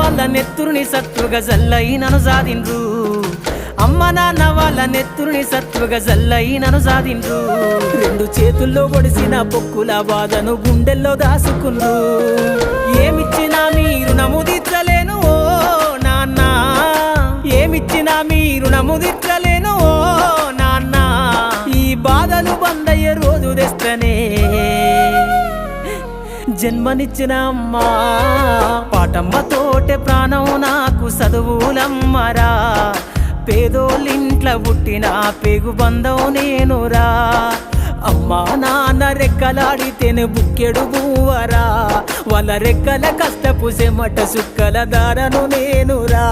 వాళ్ళ నెత్తురుని సత్తుగా జల్లై నన్ను సాధిండ్రు అమ్మ నాన్న వాళ్ళ నెత్తురుని సత్తుగా జల్లై నన్ను సాధిండ్రు రెండు చేతుల్లో పొడిసిన పొక్కుల బాధను గుండెల్లో దాసుకుండ్రు ఏమిచ్చినా మీరు నముదిచ్చలేను ఓ నాన్న ఏమిచ్చినా మీరు నముదిచ్చలేను ఓ నాన్న ఈ బాధలు బందయ్యే రోజు తెస్తనే జన్మనిచ్చిన అమ్మా పాటమ్మతోటే ప్రాణం నాకు చదువులమ్మరా పేదోళ్ళింట్ల పుట్టిన పేగు బంధం నేనురా అమ్మా నాన్న రెక్కలాడితేనే బుక్కెడు బువ్వరా వాళ్ళ రెక్కల కష్టపు చెమట సుక్కల దారను నేనురా